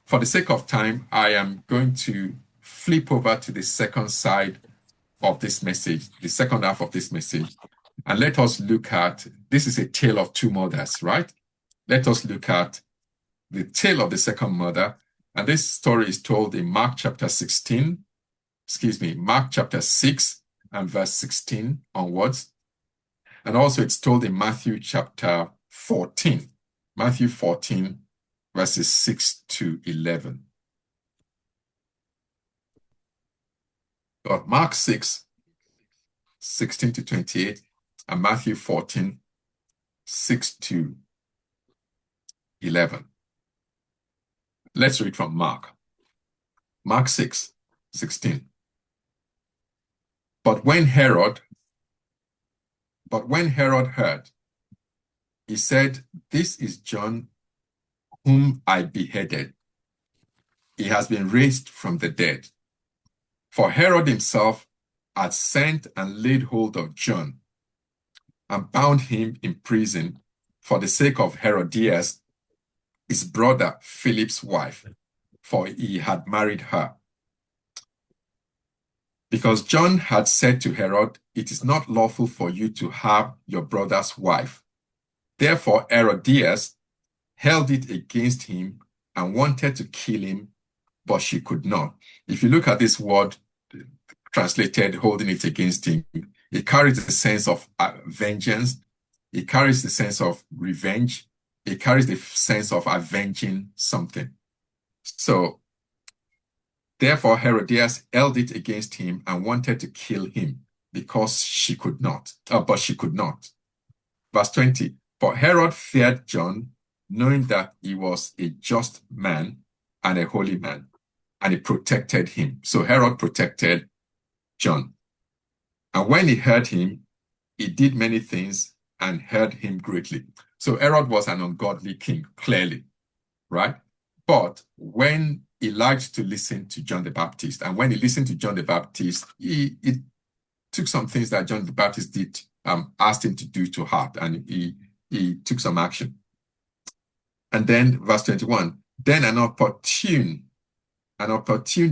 For the sake of time, I am going to flip over to the second side of this message, the second half of this message, and let us look at, this is a tale of two mothers, right? Let us look at the tale of the second mother. And this story is told in Mark chapter 6 and verse 16 onwards. And also it's told in Matthew chapter 14, Matthew 14, verses 6 to 11. But Mark 6, 16 to 28, and Matthew 14, 6 to 11. Let's read from Mark. Mark 6, 16. But when Herod heard, he said, "This is John whom I beheaded. He has been raised from the dead." For Herod himself had sent and laid hold of John and bound him in prison for the sake of Herodias, his brother Philip's wife, for he had married her. Because John had said to Herod, "It is not lawful for you to have your brother's wife." Therefore Herodias held it against him and wanted to kill him, but she could not. If you look at this word translated, holding it against him, it carries the sense of vengeance. It carries the sense of revenge. It carries the sense of avenging something. So, therefore, Herodias held it against him and wanted to kill him because she could not, but she could not. Verse 20, for Herod feared John, knowing that he was a just man and a holy man, and he protected him. So Herod protected John. And when he heard him, he did many things and heard him greatly. So Herod was an ungodly king, clearly, right? But when he liked to listen to John the Baptist, and when he listened to John the Baptist, he took some things that John the Baptist did, asked him to do to heart, and he took some action. And then verse 21, then an opportune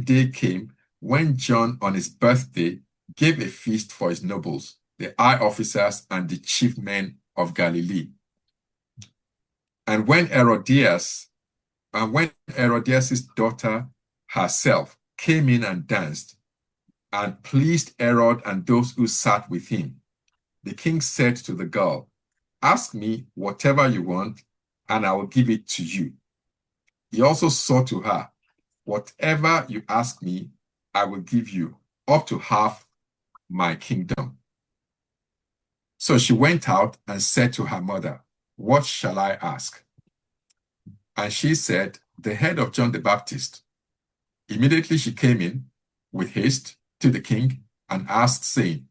day came when John, on his birthday, gave a feast for his nobles, the high officers, and the chief men of Galilee. And when Herodias' daughter herself came in and danced, and pleased Herod and those who sat with him, the king said to the girl, "Ask me whatever you want, and I will give it to you." He also said to her, "Whatever you ask me, I will give you, up to half my kingdom." So she went out and said to her mother, "What shall I ask?" And she said, "The head of John the Baptist." Immediately she came in with haste to the king and asked, saying,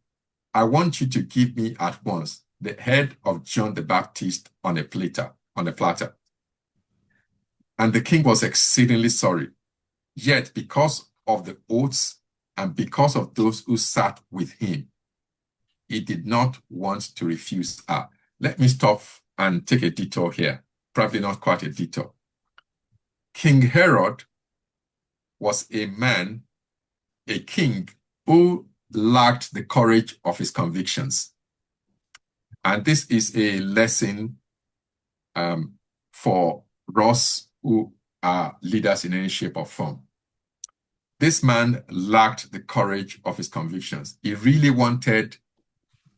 "I want you to give me at once the head of John the Baptist on a platter. And the king was exceedingly sorry. Yet because of the oaths and because of those who sat with him, he did not want to refuse her. Let me stop and take a detour here. Probably not quite a detour. King Herod was a king who lacked the courage of his convictions. And this is a lesson for us who are leaders in any shape or form. This man lacked the courage of his convictions. He really wanted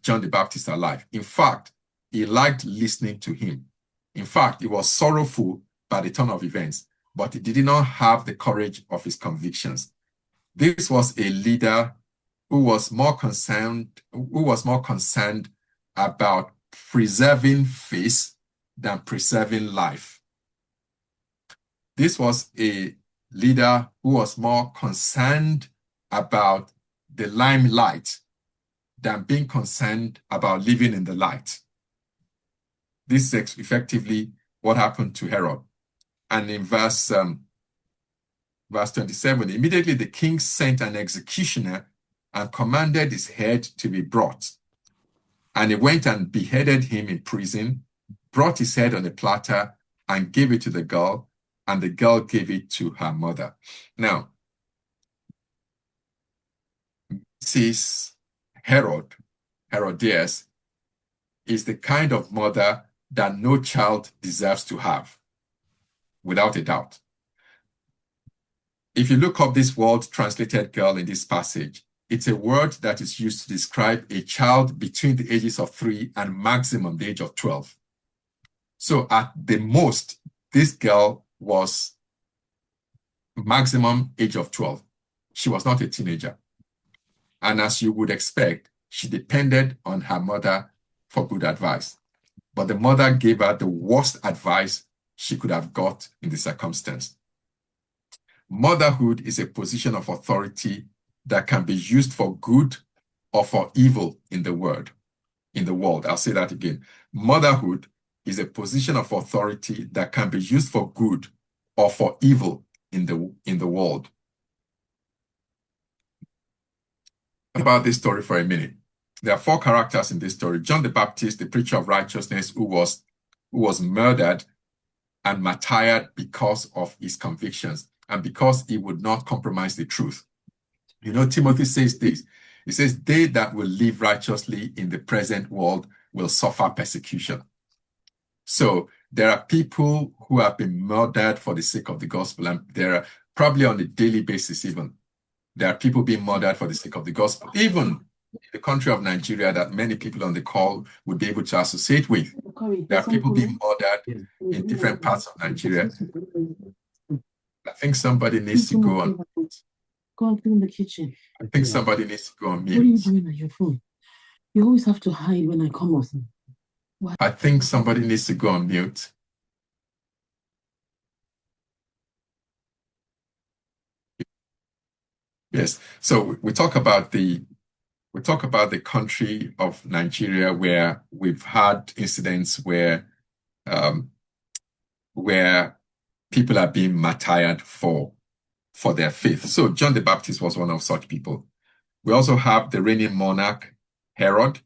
John the Baptist alive. In fact, he liked listening to him. In fact, he was sorrowful by the turn of events, but he did not have the courage of his convictions. This was a leader who was more concerned about preserving face than preserving life. This was a leader who was more concerned about the limelight than being concerned about living in the light. This is effectively what happened to Herod. And in verse 27, immediately the king sent an executioner and commanded his head to be brought. And he went and beheaded him in prison, brought his head on a platter, and gave it to the girl. and the girl gave it to her mother. Now, Mrs. Herodias, is the kind of mother that no child deserves to have, without a doubt. If you look up this word translated girl in this passage, it's a word that is used to describe a child between the ages of 3 and maximum the age of 12. So at the most, this girl was maximum age of 12. She was not a teenager. And as you would expect, she depended on her mother for good advice. But the mother gave her the worst advice she could have got in the circumstance. Motherhood is a position of authority that can be used for good or for evil in the world. I'll say that again. Motherhood is a position of authority that can be used for good or for evil in the world. About this story for a minute. There are 4 characters in this story. John the Baptist, the preacher of righteousness, who was murdered and martyred because of his convictions and because he would not compromise the truth. You know, Timothy says this. He says, they that will live righteously in the present world will suffer persecution. So there are people who have been murdered for the sake of the gospel, and there are probably on a daily basis even. There are people being murdered for the sake of the gospel, even in the country of Nigeria that many people on the call would be able to associate with. There are people being murdered in different parts of Nigeria. I think somebody needs to go on. Go and clean the kitchen. I think somebody needs to go on mute. What are you doing on your phone? You always have to hide when I come with them. I think somebody needs to go on mute. Yes. So we talk about the country of Nigeria, where we've had incidents where people are being martyred for their faith. So John the Baptist was one of such people. We also have the reigning monarch, Herod,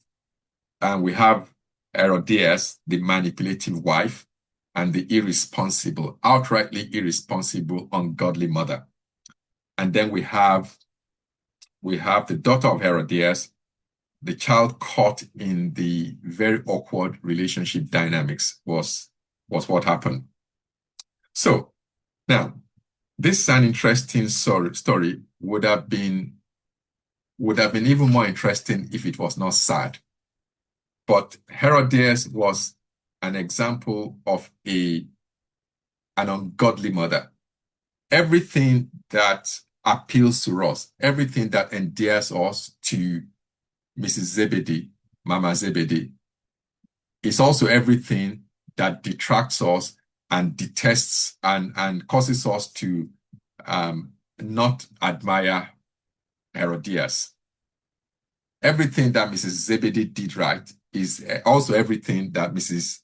and we have Herodias, the manipulative wife, and the irresponsible, outrightly irresponsible, ungodly mother. And then we have the daughter of Herodias, the child caught in the very awkward relationship dynamics was what happened. So now, this is an interesting story. Would have been even more interesting if it was not sad. But Herodias was an example of an ungodly mother. Everything that appeals to us, everything that endears us to Mrs. Zebedee, Mama Zebedee, is also everything that detracts us and detests and causes us to not admire Herodias. Everything that Mrs. Zebedee did right is also everything that Mrs.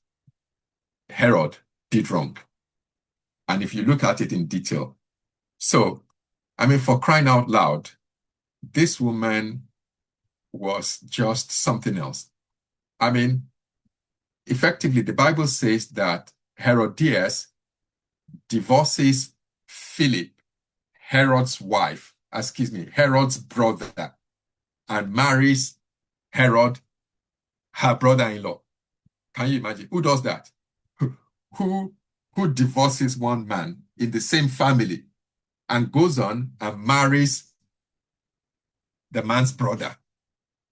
Herod did wrong. And if you look at it in detail, so, I mean, for crying out loud, this woman was just something else. I mean, effectively, the Bible says that Herodias divorces Philip, Herod's brother, and marries Herod, her brother-in-law. Can you imagine? Who does that? Who divorces one man in the same family and goes on and marries the man's brother?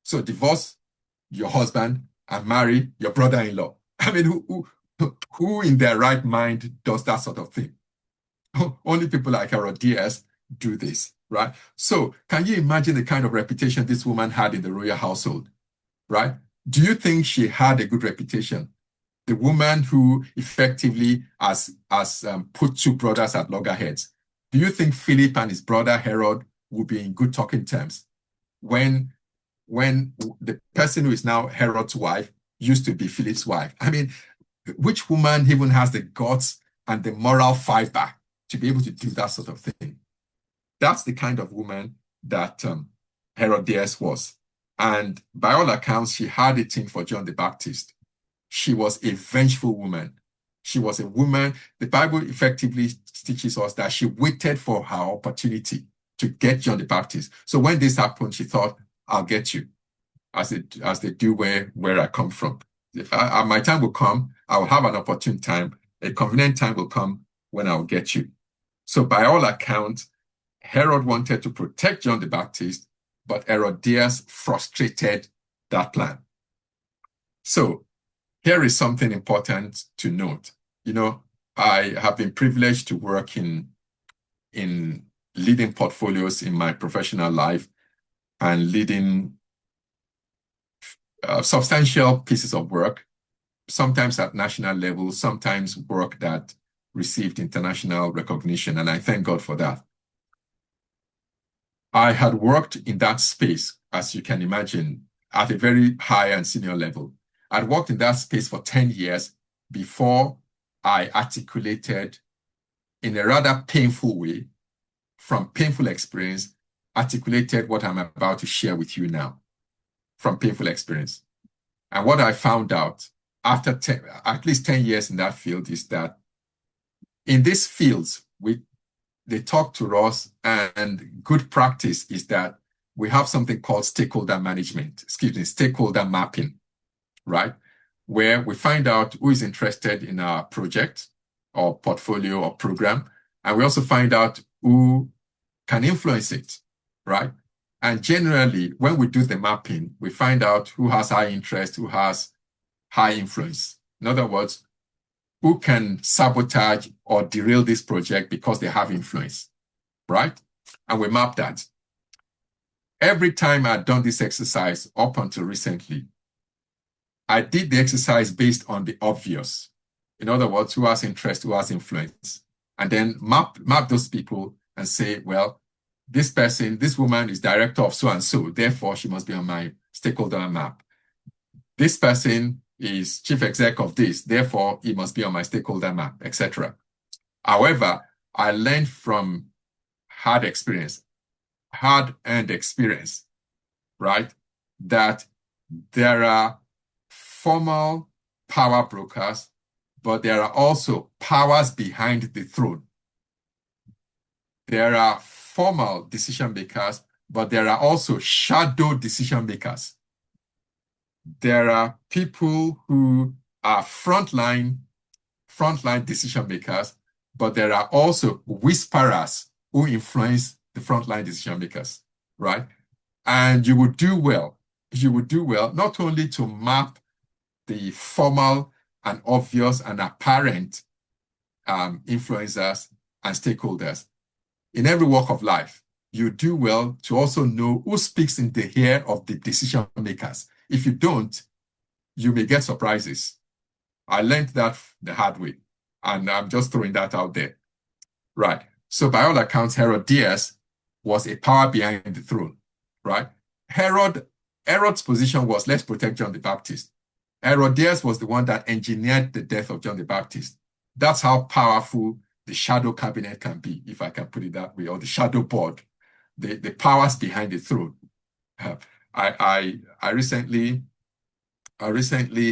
So divorce your husband and marry your brother-in-law. I mean, who in their right mind does that sort of thing? Only people like Herodias do this, right? So can you imagine the kind of reputation this woman had in the royal household, right? Do you think she had a good reputation? The woman who effectively has put 2 brothers at loggerheads. Do you think Philip and his brother Herod would be in good talking terms when the person who is now Herod's wife used to be Philip's wife? I mean, which woman even has the guts and the moral fiber to be able to do that sort of thing? That's the kind of woman that Herodias was. And by all accounts, she had a thing for John the Baptist. She was a vengeful woman. She was a woman. The Bible effectively teaches us that she waited for her opportunity to get John the Baptist. So when this happened, she thought, I'll get you, as they do where I come from. My time will come. I will have an opportune time. A convenient time will come when I will get you. So by all accounts, Herod wanted to protect John the Baptist, but Herodias frustrated that plan. So here is something important to note. I have been privileged to work in leading portfolios in my professional life and leading substantial pieces of work, sometimes at national level, sometimes work that received international recognition, and I thank God for that. I had worked in that space, as you can imagine, at a very high and senior level. I'd worked in that space for 10 years before I articulated, in a rather painful way, from painful experience, articulated what I'm about to share with you now, from painful experience. And what I found out after at least 10 years in that field is that in these fields, they talk to us, and good practice is that we have something called stakeholder mapping, right? Where we find out who is interested in our project or portfolio or program, and we also find out who can influence it, right? And generally, when we do the mapping, we find out who has high interest, who has high influence. In other words, who can sabotage or derail this project because they have influence, right? And we map that. Every time I'd done this exercise up until recently, I did the exercise based on the obvious. In other words, who has interest, who has influence, and then map those people and say, well, this woman is director of so-and-so, therefore she must be on my stakeholder map. This person is chief exec of this, therefore he must be on my stakeholder map, etc. However, I learned from hard-earned experience, right, that there are formal power brokers, but there are also powers behind the throne. There are formal decision makers, but there are also shadow decision makers. There are people who are frontline decision makers, but there are also whisperers who influence the frontline decision makers, right? And you would do well not only to map the formal and obvious and apparent influencers and stakeholders in every walk of life. You do well to also know who speaks in the ear of the decision makers. If you don't, you may get surprises. I learned that the hard way, and I'm just throwing that out there. Right. So by all accounts, Herodias was a power behind the throne, right? Herod's position was, let's protect John the Baptist. Herodias was the one that engineered the death of John the Baptist. That's how powerful the shadow cabinet can be, if I can put it that way, or the shadow board, the powers behind the throne. I recently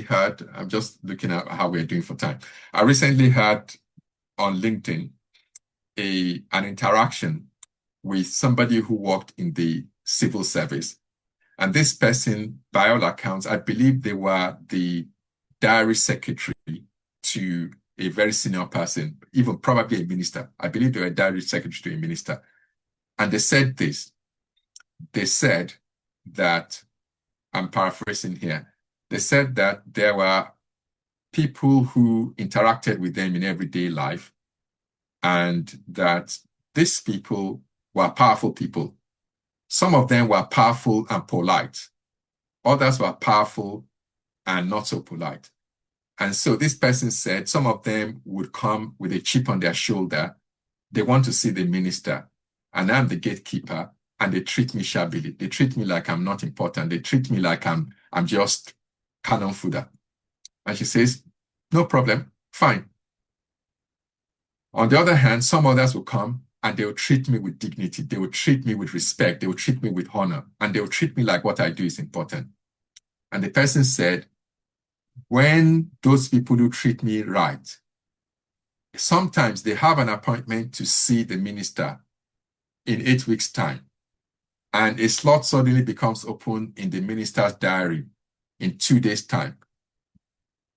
heard, I'm just looking at how we're doing for time. I recently had on LinkedIn an interaction with somebody who worked in the civil service. And this person, by all accounts, I believe they were the diary secretary to a very senior person, even probably a minister. I believe they were diary secretary to a minister. And they said this. They said that, I'm paraphrasing here, they said that there were people who interacted with them in everyday life, and that these people were powerful people. Some of them were powerful and polite. Others were powerful and not so polite. And so this person said some of them would come with a chip on their shoulder. They want to see the minister, and I'm the gatekeeper, and they treat me shabbily. They treat me like I'm not important. They treat me like I'm just cannon fodder. And she says, no problem, fine. On the other hand, some others will come and they will treat me with dignity. They will treat me with respect. They will treat me with honor, and they will treat me like what I do is important. And the person said, when those people who treat me right sometimes they have an appointment to see the minister in 8 weeks' time, and a slot suddenly becomes open in the minister's diary in 2 days' time.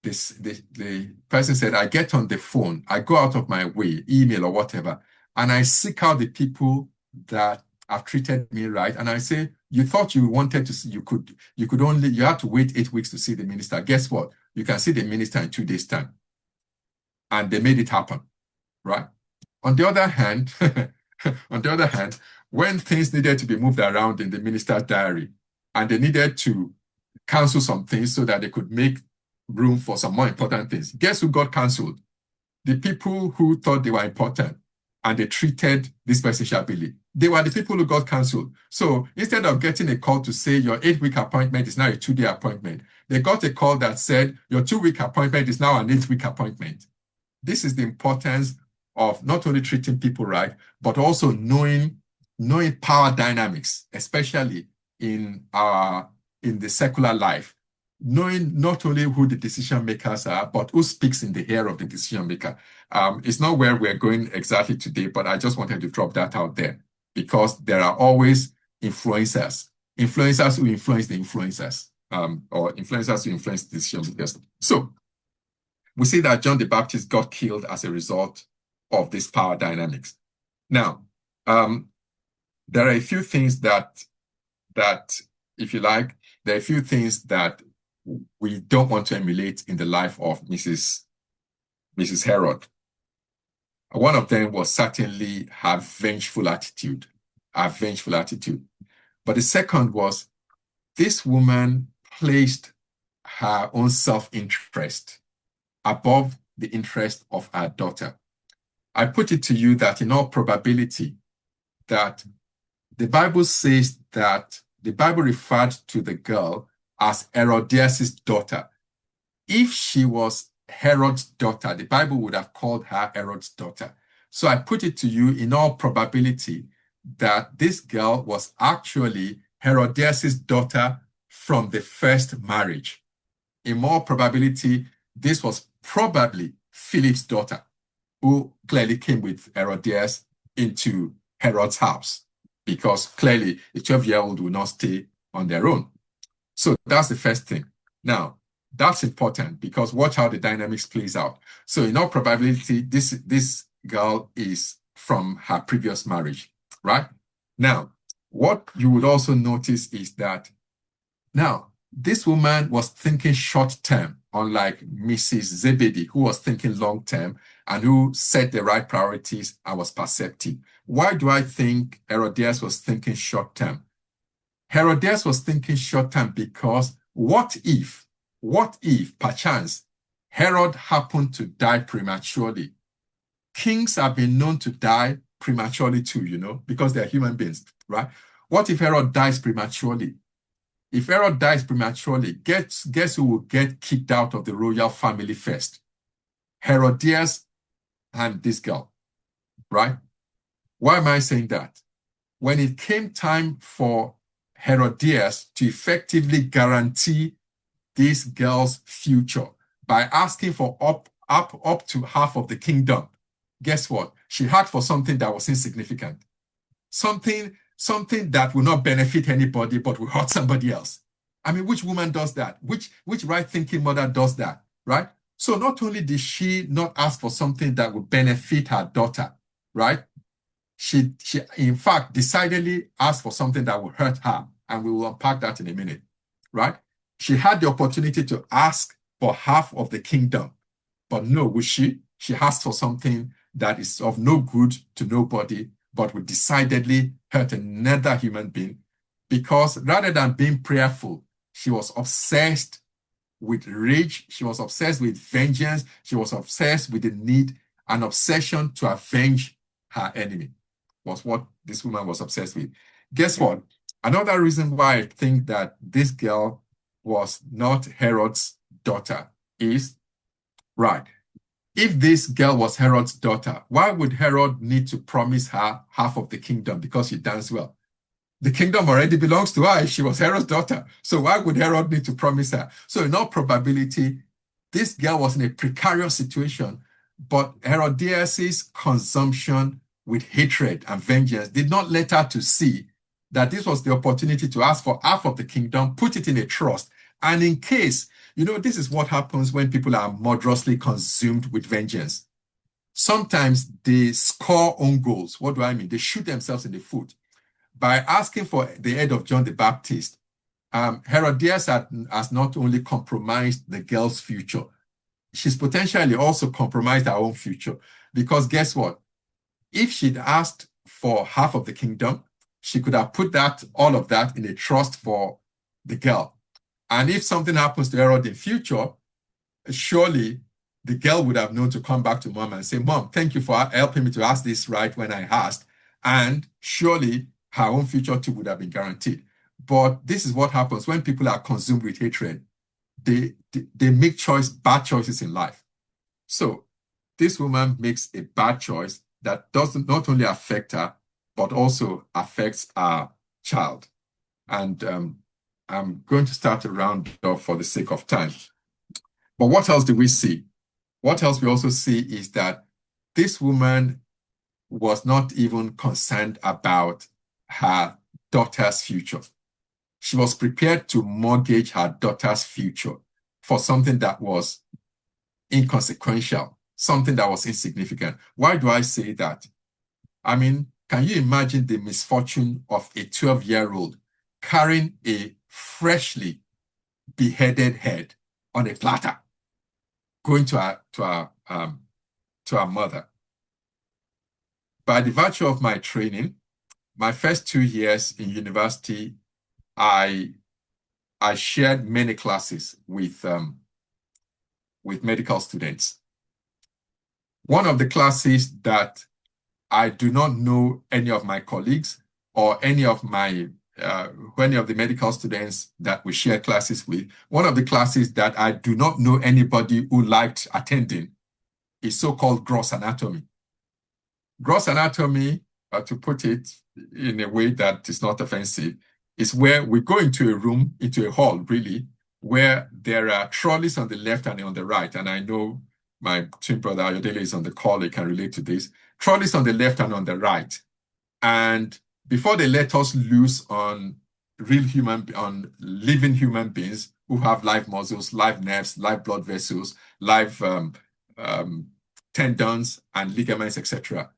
The person said, I get on the phone, I go out of my way, email or whatever, and I seek out the people that have treated me right. And I say, you thought you wanted to see, you had to wait 8 weeks to see the minister. Guess what? You can see the minister in 2 days' time. And they made it happen, right? On the other hand, when things needed to be moved around in the minister's diary and they needed to cancel some things so that they could make room for some more important things, guess who got cancelled? The people who thought they were important and they treated this person shabbily. They were the people who got cancelled. So instead of getting a call to say your 8-week appointment is now a 2-day appointment, they got a call that said your 2-week appointment is now an 8-week appointment. This is the importance of not only treating people right, but also knowing power dynamics, especially in the secular life. Knowing not only who the decision makers are, but who speaks in the ear of the decision maker. It's not where we're going exactly today, but I just wanted to drop that out there because there are always influencers who influence the influencers, or influencers who influence the decision makers. So we see that John the Baptist got killed as a result of this power dynamics. Now, there are a few things that, if you like, there are a few things that we don't want to emulate in the life of Mrs. Herod. One of them was certainly her vengeful attitude. But the second was this woman placed her own self-interest above the interest of her daughter. I put it to you that in all probability that the Bible says that the Bible referred to the girl as Herodias' daughter. If she was Herod's daughter, the Bible would have called her Herod's daughter. So I put it to you in all probability that this girl was actually Herodias' daughter from the first marriage. In more probability, this was probably Philip's daughter, who clearly came with Herodias into Herod's house, because clearly a 12-year-old will not stay on their own. So that's the first thing. Now, that's important because watch how the dynamics plays out. So in all probability, this girl is from her previous marriage, right? Now, what you would also notice is that now this woman was thinking short term, unlike Mrs. Zebedee, who was thinking long term and who set the right priorities and was perceptive. Why do I think Herodias was thinking short term? Herodias was thinking short term because what if, perchance, Herod happened to die prematurely? Kings have been known to die prematurely too, because they're human beings, right? What if Herod dies prematurely? If Herod dies prematurely, guess who will get kicked out of the royal family first? Herodias and this girl, right? Why am I saying that? When it came time for Herodias to effectively guarantee this girl's future by asking for up to half of the kingdom, guess what? She had for something that was insignificant. Something that will not benefit anybody but will hurt somebody else. I mean, which woman does that? Which right-thinking mother does that, right? So not only did she not ask for something that would benefit her daughter, right? She in fact decidedly asked for something that would hurt her, and we will unpack that in a minute, right? She had the opportunity to ask for half of the kingdom, but no, would she? She asked for something that is of no good to nobody, but would decidedly hurt another human being, because rather than being prayerful, she was obsessed with rage, she was obsessed with vengeance, she was obsessed with the need, an obsession to avenge her enemy was what this woman was obsessed with. Guess what? Another reason why I think that this girl was not Herod's daughter is, right, if this girl was Herod's daughter, why would Herod need to promise her half of the kingdom because she danced well? The kingdom already belongs to her if she was Herod's daughter. So why would Herod need to promise her? So in all probability, this girl was in a precarious situation But Herodias' consumption with hatred and vengeance did not let her to see that this was the opportunity to ask for half of the kingdom, put it in a trust, and in case, this is what happens when people are murderously consumed with vengeance. Sometimes they score own goals. What do I mean? They shoot themselves in the foot. By asking for the head of John the Baptist, Herodias has not only compromised the girl's future, she's potentially also compromised her own future. Because guess what? If she'd asked for half of the kingdom, she could have put all of that in a trust for the girl. And if something happens to Herod in future, surely the girl would have known to come back to mom and say, Mom, thank you for helping me to ask this right when I asked. And surely her own future too would have been guaranteed. But this is what happens when people are consumed with hatred. They make bad choices in life. So this woman makes a bad choice that doesn't not only affect her, but also affects our child. And I'm going to start a round off for the sake of time. But what else do we see? What else we also see is that this woman was not even concerned about her daughter's future. She was prepared to mortgage her daughter's future for something that was inconsequential, something that was insignificant. Why do I say that? I mean, can you imagine the misfortune of a 12-year-old carrying a freshly beheaded head on a platter, going to our mother? By the virtue of my training, my first 2 years in university, I shared many classes with medical students. One of the classes that I do not know any of my colleagues or any of the medical students that we share classes with, one of the classes that I do not know anybody who liked attending is so-called gross anatomy. Gross anatomy, to put it in a way that is not offensive, is where we go into a room, into a hall, really, where there are trolleys on the left and on the right. And I know my twin brother Ajayi is on the call, he can relate to this. Trolleys on the left and on the right. And before they let us loose on living human beings who have live muscles, live nerves, live blood vessels, live tendons and ligaments, etc.,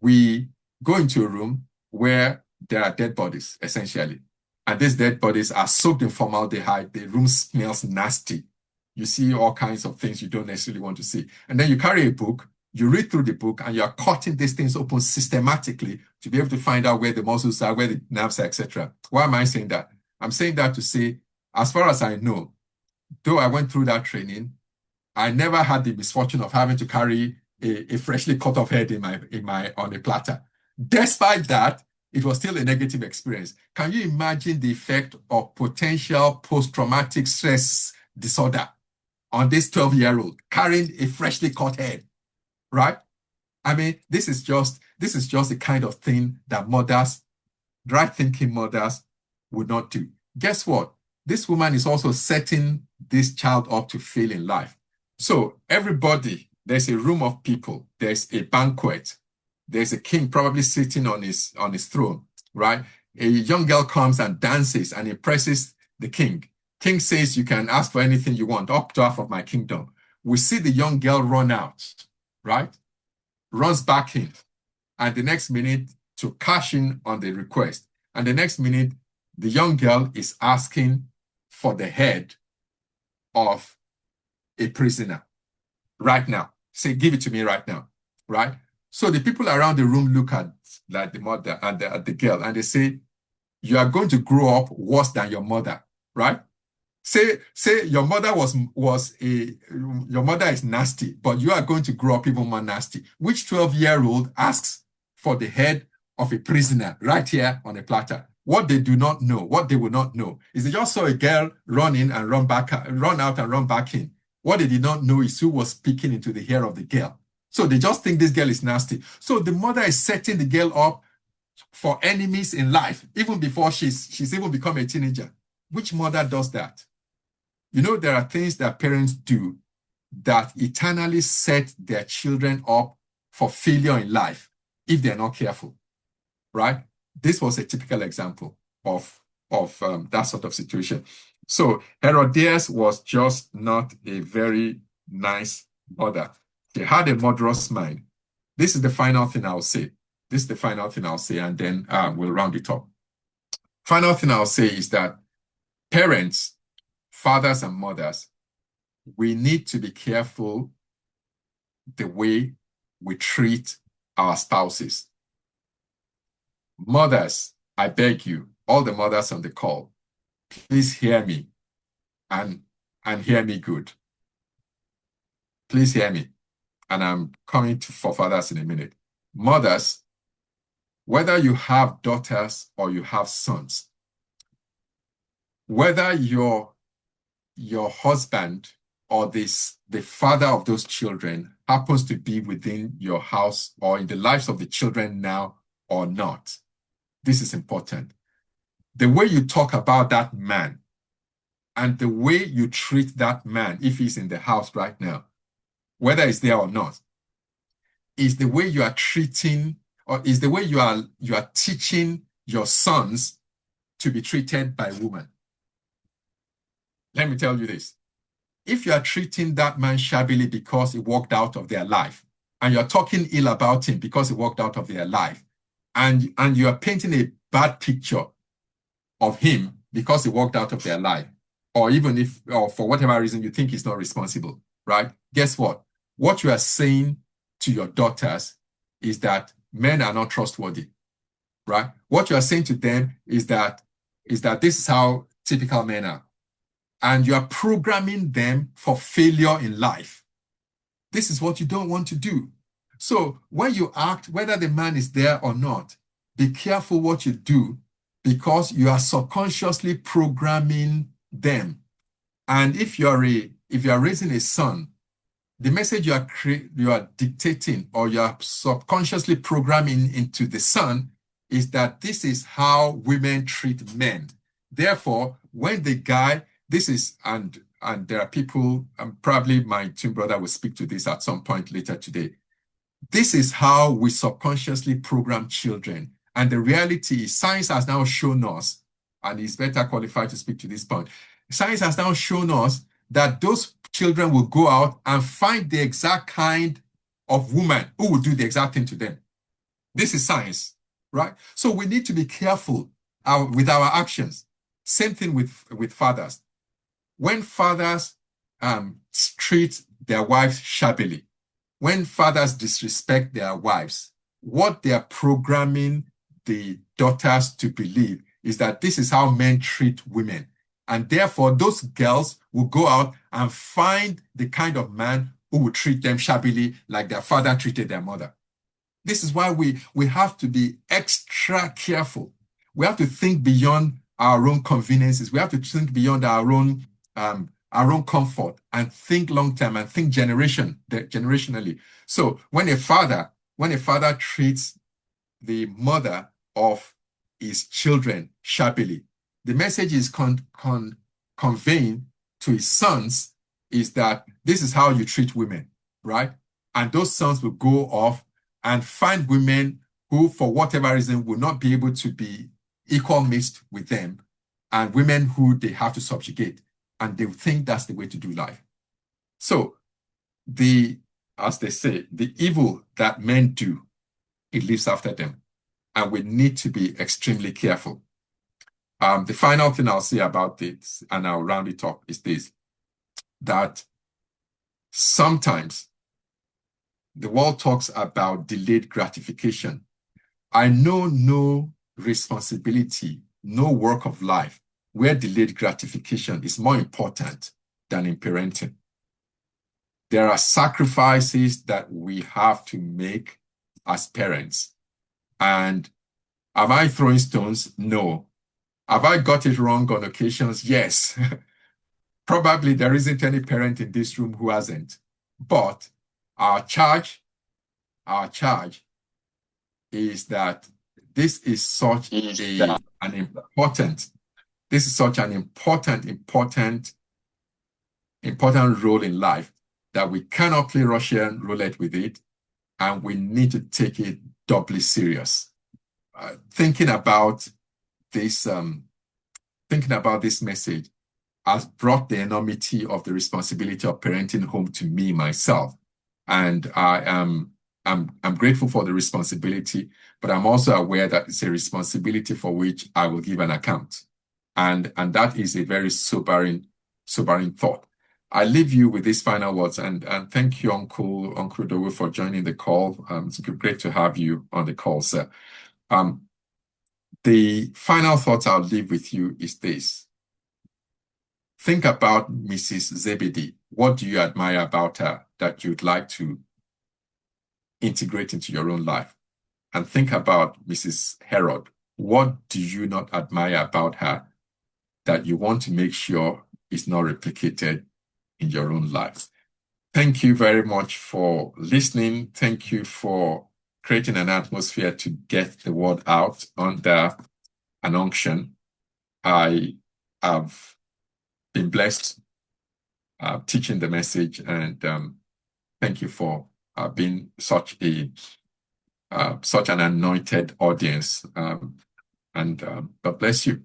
we go into a room where there are dead bodies, essentially. And these dead bodies are soaked in formaldehyde. The room smells nasty. You see all kinds of things you don't necessarily want to see. And then you carry a book, you read through the book, and you're cutting these things open systematically to be able to find out where the muscles are, where the nerves are, etc. Why am I saying that? I'm saying that to say, as far as I know, though I went through that training, I never had the misfortune of having to carry a freshly cut off head on a platter. Despite that, it was still a negative experience. Can you imagine the effect of potential post-traumatic stress disorder on this 12-year-old carrying a freshly cut head, right? I mean, this is just the kind of thing that right-thinking mothers would not do. Guess what? This woman is also setting this child up to fail in life. So everybody, there's a room of people, there's a banquet, there's a king probably sitting on his throne, right? A young girl comes and dances and impresses the king. King says, you can ask for anything you want, up to half of my kingdom. We see the young girl run out, right? Runs back in. And the next minute to cash in on the request. And the next minute, the young girl is asking for the head of a prisoner right now. Say, give it to me right now, right? So the people around the room look at like the mother and the girl, and they say, you are going to grow up worse than your mother, right? Say your mother your mother is nasty, but you are going to grow up even more nasty. Which 12-year-old asks for the head of a prisoner right here on a platter? What they do not know, what they will not know, is they just saw a girl run in and run out and run back in. What they did not know is who was speaking into the ear of the girl. So they just think this girl is nasty. So the mother is setting the girl up for enemies in life, even before she's even become a teenager. Which mother does that? You know, there are things that parents do that eternally set their children up for failure in life if they're not careful, right? This was a typical example of that sort of situation. So Herodias was just not a very nice mother. She had a murderous mind. This is the final thing I'll say. This is the final thing I'll say, and then we'll round it up. Final thing I'll say is that parents, fathers and mothers, we need to be careful the way we treat our spouses. Mothers, I beg you, all the mothers on the call, please hear me and hear me good. Please hear me. And I'm coming for fathers in a minute. Mothers, whether you have daughters or you have sons, whether your husband or the father of those children happens to be within your house or in the lives of the children now or not, this is important. The way you talk about that man and the way you treat that man, if he's in the house right now, whether he's there or not, is the way you are treating, or is the way you are teaching your sons to be treated by women. Let me tell you this. If you are treating that man shabbily because he walked out of their life, and you're talking ill about him because he walked out of their life, and you are painting a bad picture of him because he walked out of their life, or even if, or for whatever reason, you think he's not responsible, right? Guess what? What you are saying to your daughters is that men are not trustworthy, right? What you are saying to them is that this is how typical men are. And you are programming them for failure in life. This is what you don't want to do. So when you act, whether the man is there or not, be careful what you do because you are subconsciously programming them. And if you are raising a son, the message you are dictating or you are subconsciously programming into the son is that this is how women treat men. Therefore, when the guy, this is, and there are people, probably my twin brother will speak to this at some point later today. This is how we subconsciously program children. And the reality is science has now shown us, and he's better qualified to speak to this point, science has now shown us that those children will go out and find the exact kind of woman who will do the exact thing to them. This is science, right? So we need to be careful with our actions. Same thing with fathers. When fathers treat their wives shabbily, when fathers disrespect their wives, what they are programming the daughters to believe is that this is how men treat women. And therefore, those girls will go out and find the kind of man who will treat them shabbily like their father treated their mother. This is why we have to be extra careful. We have to think beyond our own conveniences. We have to think beyond our own comfort and think long term and think generationally. So when a father treats the mother of his children shabbily, the message is conveying to his sons is that this is how you treat women, right? And those sons will go off and find women who, for whatever reason, will not be able to be equal matched with them, and women who they have to subjugate. And they think that's the way to do life. So as they say, the evil that men do, it lives after them. And we need to be extremely careful. The final thing I'll say about this, and I'll round it up, is this, that sometimes the world talks about delayed gratification. I know no responsibility, no work of life where delayed gratification is more important than in parenting. There are sacrifices that we have to make as parents. And am I throwing stones? No. Have I got it wrong on occasions? Yes. Probably there isn't any parent in this room who hasn't. But our charge is that this is such an important role in life that we cannot play Russian roulette with it, and we need to take it doubly serious. Thinking about this message has brought the enormity of the responsibility of parenting home to me myself, and I'm grateful for the responsibility, but I'm also aware that it's a responsibility for which I will give an account, and that is a very sobering thought. I leave you with these final words, and thank you, Uncle Dowu, for joining the call. It's great to have you on the call, sir. The final thought I'll leave with you is this. Think about Mrs. Zebedee. What do you admire about her that you'd like to integrate into your own life? And think about Mrs. Herod. What do you not admire about her that you want to make sure is not replicated in your own life? Thank you very much for listening. Thank you for creating an atmosphere to get the word out under an unction. I have been blessed teaching the message, and thank you for being such an anointed audience. And God bless you.